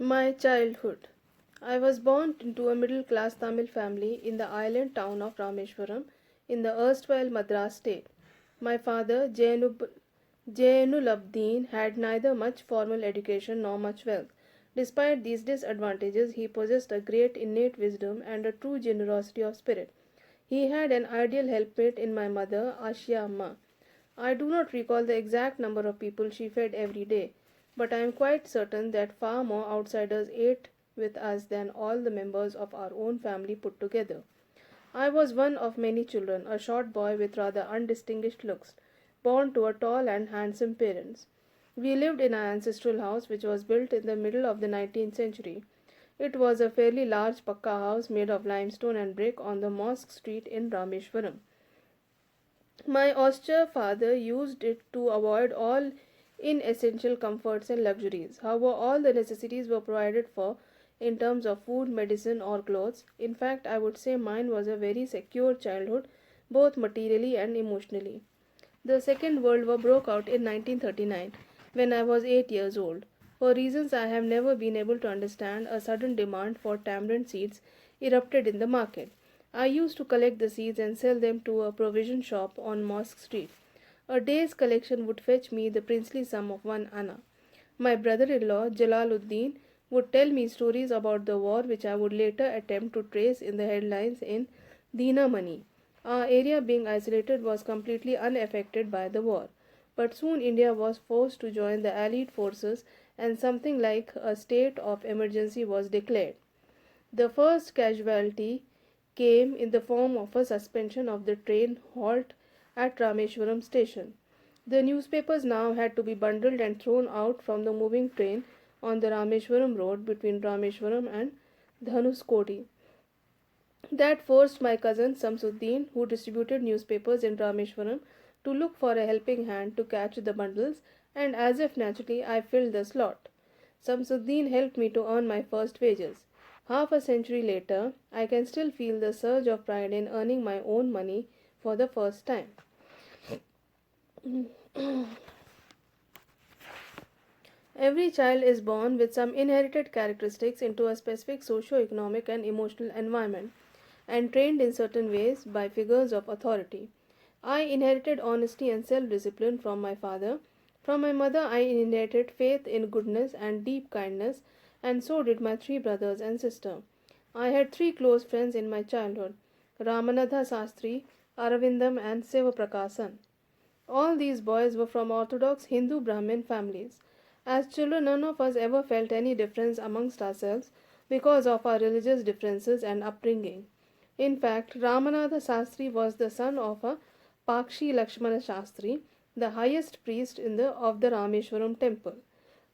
My childhood. I was born into a middle class Tamil family in the island town of Rameshwaram in the erstwhile Madras state. My father, Jainulabdin, had neither much formal education nor much wealth. Despite these disadvantages, he possessed a great innate wisdom and a true generosity of spirit. He had an ideal helpmate in my mother, Ashia Amma. I do not recall the exact number of people she fed every day, but I am quite certain that far more outsiders ate with us than all the members of our own family put together. I was one of many children, a short boy with rather undistinguished looks, born to a tall and handsome parents. We lived in our ancestral house, which was built in the middle of the 19th century. It was a fairly large pakka house made of limestone and brick on the Mosque Street in Rameshwaram. My austere father used it to avoid all inessential comforts and luxuries. However, all the necessities were provided for in terms of food, medicine, or clothes. In fact, I would say mine was a very secure childhood, both materially and emotionally. The Second World War broke out in 1939 when I was 8 years old. For reasons I have never been able to understand, a sudden demand for tamarind seeds erupted in the market. I used to collect the seeds and sell them to a provision shop on Mosque Street. A day's collection would fetch me the princely sum of 1 anna. My brother in law, Jalaluddin, would tell me stories about the war which I would later attempt to trace in the headlines in Dina Money. Our area, being isolated, was completely unaffected by the war. But soon India was forced to join the Allied forces and something like a state of emergency was declared. The first casualty came in the form of a suspension of the train halt at Rameshwaram station. The newspapers now had to be bundled and thrown out from the moving train on the Rameshwaram road between Rameshwaram and Dhanuskodi. That forced my cousin Samsuddin, who distributed newspapers in Rameshwaram, to look for a helping hand to catch the bundles, and as if naturally I filled the slot. Samsuddin helped me to earn my first wages. Half a century later, I can still feel the surge of pride in earning my own money for the first time. Every child is born with some inherited characteristics into a specific socio-economic and emotional environment and trained in certain ways by figures of authority. I inherited honesty and self-discipline from my father. From my mother, I inherited faith in goodness and deep kindness, and so did my three brothers and sister. I had three close friends in my childhood: Ramanatha Sastri, Aravindam, and Sivaprakasan. All these boys were from orthodox Hindu Brahmin families. As children, none of us ever felt any difference amongst ourselves because of our religious differences and upbringing. In fact, Ramanatha Sastri was the son of a Pakshi Lakshmana Shastri, the highest priest of the Rameshwaram temple.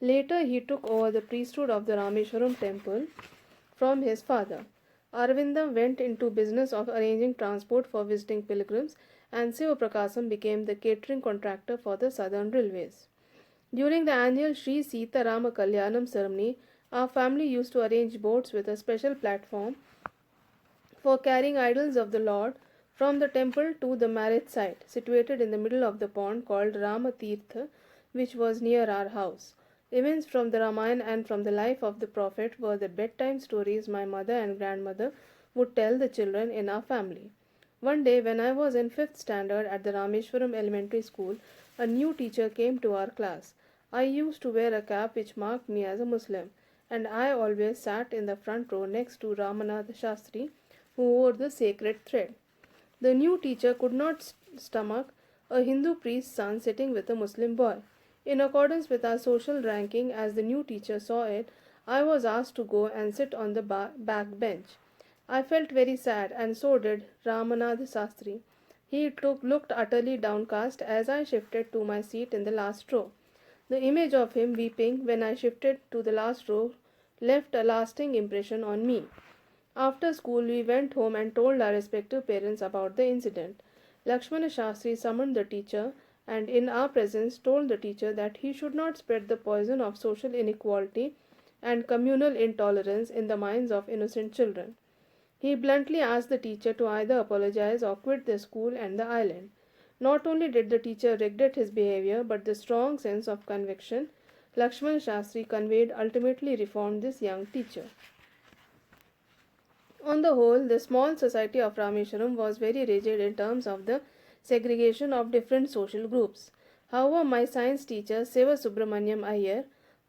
Later, he took over the priesthood of the Rameshwaram temple from his father. Arvindam went into business of arranging transport for visiting pilgrims, and Sivaprakasam became the catering contractor for the southern railways. During the annual Sri Sita Rama Kalyanam ceremony, our family used to arrange boats with a special platform for carrying idols of the Lord from the temple to the marriage site, situated in the middle of the pond called Ramatirtha, which was near our house. Events from the Ramayana and from the life of the Prophet were the bedtime stories my mother and grandmother would tell the children in our family. One day, when I was in 5th standard at the Rameshwaram Elementary School, a new teacher came to our class. I used to wear a cap which marked me as a Muslim, and I always sat in the front row next to Ramanath Shastri, who wore the sacred thread. The new teacher could not stomach a Hindu priest's son sitting with a Muslim boy. In accordance with our social ranking, as the new teacher saw it, I was asked to go and sit on the back bench. I felt very sad, and so did Ramanath Sastri. Looked utterly downcast as I shifted to my seat in the last row. The image of him weeping when I shifted to the last row left a lasting impression on me. After school, we went home and told our respective parents about the incident. Lakshmana Shastri summoned the teacher and, in our presence, told the teacher that he should not spread the poison of social inequality and communal intolerance in the minds of innocent children. He bluntly asked the teacher to either apologize or quit the school and the island. Not only did the teacher regret his behavior, but the strong sense of conviction Lakshman Shastri conveyed ultimately reformed this young teacher. On the whole, the small society of Rameshwaram was very rigid in terms of the segregation of different social groups. However, my science teacher, Siva Subramaniam Iyer,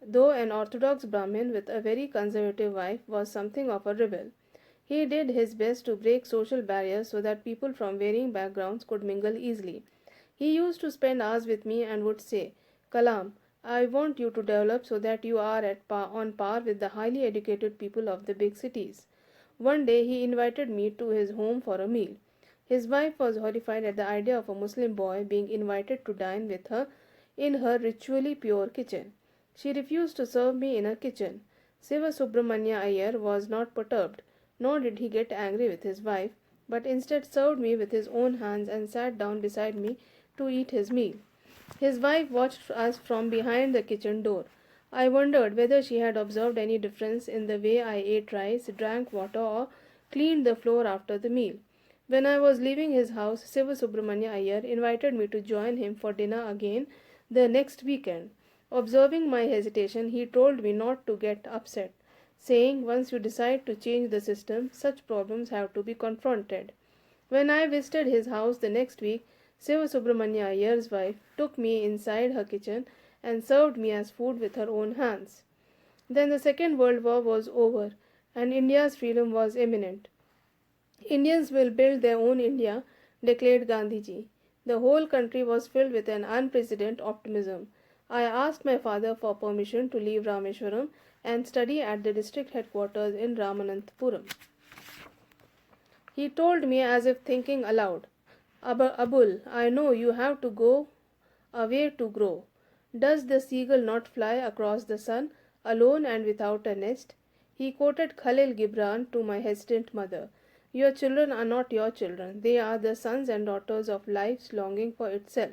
though an orthodox Brahmin with a very conservative wife, was something of a rebel. He did his best to break social barriers so that people from varying backgrounds could mingle easily. He used to spend hours with me and would say, Kalam, I want you to develop so that you are on par with the highly educated people of the big cities. One day he invited me to his home for a meal. His wife was horrified at the idea of a Muslim boy being invited to dine with her in her ritually pure kitchen. She refused to serve me in her kitchen. Siva Subramanya Iyer was not perturbed, nor did he get angry with his wife, but instead served me with his own hands and sat down beside me to eat his meal. His wife watched us from behind the kitchen door. I wondered whether she had observed any difference in the way I ate rice, drank water, or cleaned the floor after the meal. When I was leaving his house, Siva Subramanya Iyer invited me to join him for dinner again the next weekend. Observing my hesitation, he told me not to get upset, saying once you decide to change the system, such problems have to be confronted. When I visited his house the next week, Siva Subramanya Iyer's wife took me inside her kitchen and served me as food with her own hands. Then the Second World War was over and India's freedom was imminent. Indians will build their own India, declared Gandhiji. The whole country was filled with an unprecedented optimism. I asked my father for permission to leave Rameshwaram and study at the district headquarters in Ramananthapuram. He told me as if thinking aloud, Abul, I know you have to go away to grow. Does the seagull not fly across the sun, alone and without a nest? He quoted Khalil Gibran to my hesitant mother. Your children are not your children. They are the sons and daughters of life's longing for itself.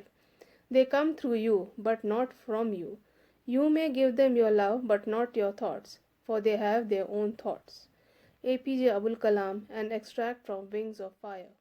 They come through you, but not from you. You may give them your love, but not your thoughts, for they have their own thoughts. APJ Abul Kalam, an extract from Wings of Fire.